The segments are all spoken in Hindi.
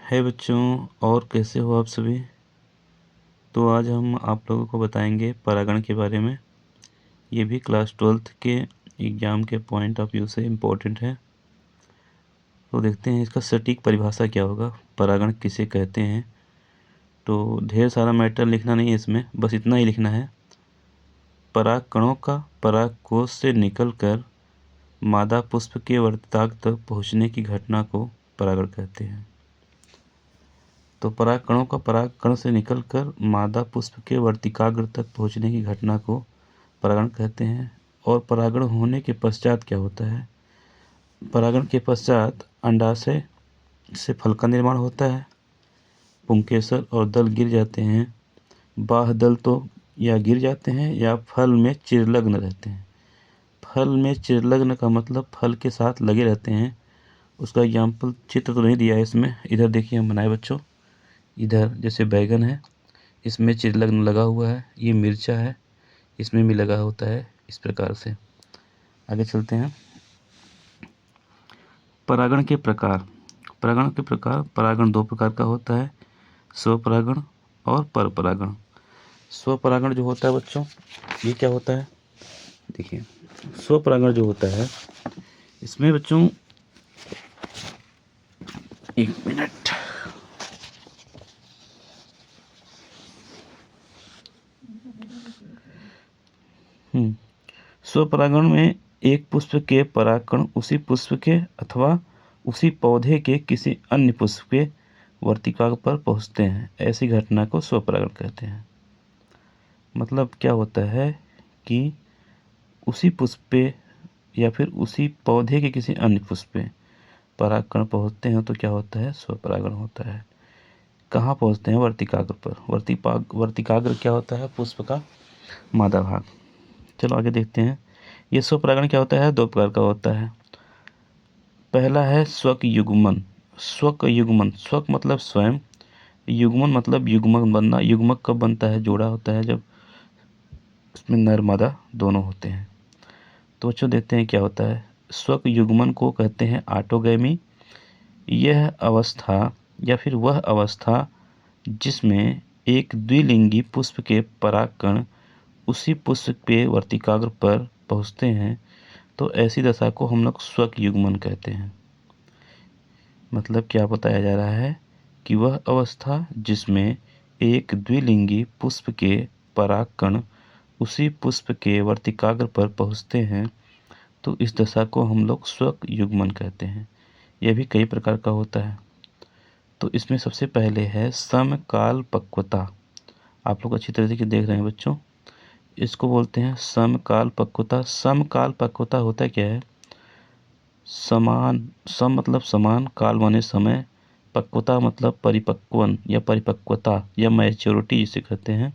है बच्चों, और कैसे हो आप सभी। तो आज हम आप लोगों को बताएंगे परागण के बारे में। ये भी क्लास 12th के एग्ज़ाम के पॉइंट ऑफ व्यू से इम्पोर्टेंट है। तो देखते हैं इसका सटीक परिभाषा क्या होगा, परागण किसे कहते हैं। तो ढेर सारा मैटर लिखना नहीं है इसमें, बस इतना ही लिखना है। पराग कणों का परागकोश से निकलकर मादा पुष्प के वर्तिकाग्र तक पहुँचने की घटना को परागण कहते हैं। तो परागकणों का परागकण से निकलकर मादा पुष्प के वर्तिकाग्र तक पहुंचने की घटना को परागण कहते हैं। और परागण होने के पश्चात क्या होता है, परागण के पश्चात अंडाशय से फल का निर्माण होता है। पुंकेसर और दल गिर जाते हैं। बाह्य दल तो या गिर जाते हैं या फल में चिरलग्न रहते हैं। फल में चिरलग्न का मतलब फल के साथ लगे रहते हैं। उसका एग्जाम्पल चित्र तो नहीं दिया है इसमें, इधर देखिए हम बनाए बच्चों। इधर जैसे बैगन है, इसमें चिरलग्न लगा हुआ है। ये मिर्चा है, इसमें भी लगा होता है। इस प्रकार से आगे चलते हैं। परागण के प्रकार। परागण दो प्रकार का होता है, स्वपरागण और परपरागण। स्वपरागण जो होता है बच्चों, ये क्या होता है, देखिए स्वपरागण जो होता है इसमें बच्चों, एक मिनट, स्वपरागण में एक पुष्प के परागकण उसी पुष्प के अथवा उसी पौधे के किसी अन्य पुष्प के वर्तिकाग्र पर पहुंचते हैं। ऐसी घटना को स्वपरागण कहते हैं। मतलब क्या होता है कि उसी पुष्प पे या फिर उसी पौधे के किसी अन्य पुष्प पे परागकण पहुंचते हैं तो क्या होता है, स्वपरागण होता है। कहाँ पहुंचते हैं, वर्तिकाग्र पर। वर्तिकाग्र क्या होता है, पुष्प का मादा भाग। चलो आगे देखते हैं। ये स्वपरागण क्या होता है, दो प्रकार का होता है। पहला है स्वक युग्मन। स्वक मतलब स्वयं, युग्मन मतलब युग्मक बनना। युग्मक कब बनता है, जोड़ा होता है जब उसमें नर मादा दोनों होते हैं। तो बच्चों देखते हैं क्या होता है। स्वक युग्मन को कहते हैं ऑटोगैमी। यह अवस्था या फिर वह अवस्था जिसमें एक द्विलिंगी पुष्प के परागकण उसी पुष्प के वर्तिकाग्र पर पहुँचते हैं, तो ऐसी दशा को हम लोग स्वक युग्मन कहते हैं। मतलब क्या बताया जा रहा है कि वह अवस्था जिसमें एक द्विलिंगी पुष्प के परागकण उसी पुष्प के वर्तिकाग्र पर पहुँचते हैं, तो इस दशा को हम लोग स्वक युग्मन कहते हैं। यह भी कई प्रकार का होता है। तो इसमें सबसे पहले है समकाल पक्वता। आप लोग अच्छी तरह से देख रहे हैं बच्चों, इसको बोलते हैं समकाल पक्वता। समकाल पक्वता होता क्या है, सम मतलब समान, काल माने समय, पक्वता मतलब परिपक्वन या परिपक्वता या मैच्योरिटी जिसे कहते हैं।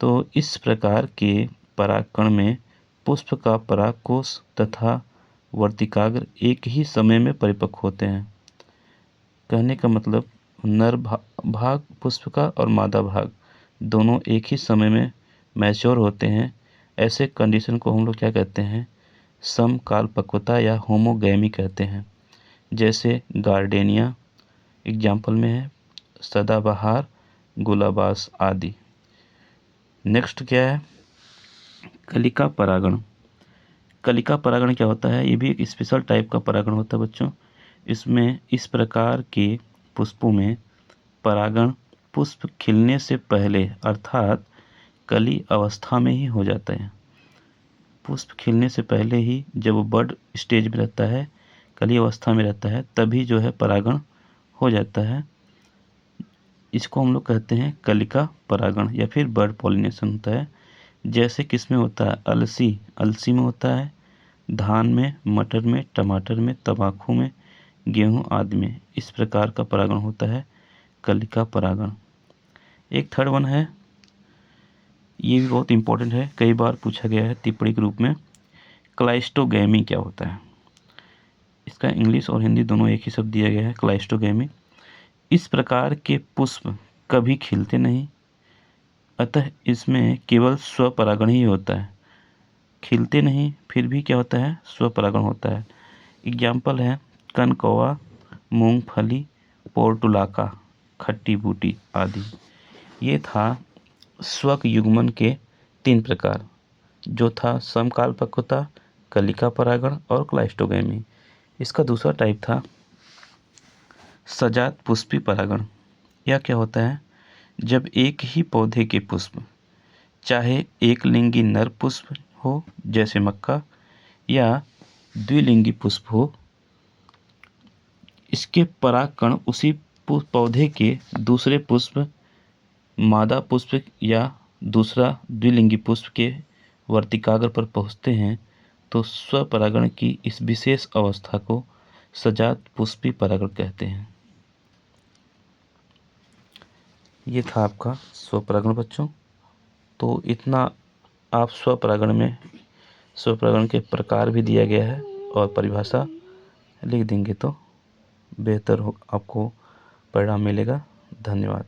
तो इस प्रकार के परागकण में पुष्प का परागकोश तथा वर्तिकाग्र एक ही समय में परिपक्व होते हैं। कहने का मतलब नर भाग पुष्प का और मादा भाग दोनों एक ही समय में मैच्योर होते हैं। ऐसे कंडीशन को हम लोग क्या कहते हैं, समकाल पक्वता या होमोगैमी कहते हैं। जैसे गार्डेनिया एग्जाम्पल में है, सदाबहार, गुलाबास आदि। नेक्स्ट क्या है, कलिका परागण। कलिका परागण क्या होता है, ये भी एक स्पेशल टाइप का परागण होता है बच्चों। इसमें इस प्रकार के पुष्पों में परागण पुष्प खिलने से पहले अर्थात कली अवस्था में ही हो जाता है। पुष्प खिलने से पहले ही जब वो बड स्टेज में रहता है, कली अवस्था में रहता है, तभी जो है परागण हो जाता है। इसको हम लोग कहते हैं कलिका परागण या फिर बर्ड पॉलिनेशन होता है। जैसे किस में होता है, अलसी में होता है, धान में, मटर में, टमाटर में, तंबाकू में, गेहूँ आदि में। इस प्रकार का परागण होता है कलिका परागण। एक थर्ड वन है, ये भी बहुत इंपॉर्टेंट है, कई बार पूछा गया है टिप्पणी के रूप में। क्लाइस्टोगैमी क्या होता है, इसका इंग्लिश और हिंदी दोनों एक ही शब्द दिया गया है, क्लाइस्टोगैमी। इस प्रकार के पुष्प कभी खिलते नहीं, अतः इसमें केवल स्वपरागण ही होता है। खिलते नहीं फिर भी क्या होता है, स्वपरागण होता है। एग्जाम्पल है कनकौआ, मूंगफली, पोर्टुलाका, खट्टी बूटी आदि। ये था स्वक युग्मन के 3 प्रकार, जो था समकाल पक्वता, कलिका परागण और क्लाइस्टोगैमी। इसका दूसरा टाइप था सजात पुष्पी परागण। यह क्या होता है? जब एक ही पौधे के पुष्प, चाहे एक लिंगी नर पुष्प हो जैसे मक्का, या द्विलिंगी पुष्प हो, इसके परागकण उसी पौधे के दूसरे पुष्प, मादा पुष्प या दूसरा द्विलिंगी पुष्प के वर्तिकाग्र पर पहुँचते हैं तो स्वपरागण की इस विशेष अवस्था को सजात पुष्पी परागण कहते हैं। ये था आपका स्वपरागण बच्चों। तो इतना आप स्वपरागण के प्रकार भी दिया गया है और परिभाषा लिख देंगे तो बेहतर हो, आपको परिणाम मिलेगा। धन्यवाद।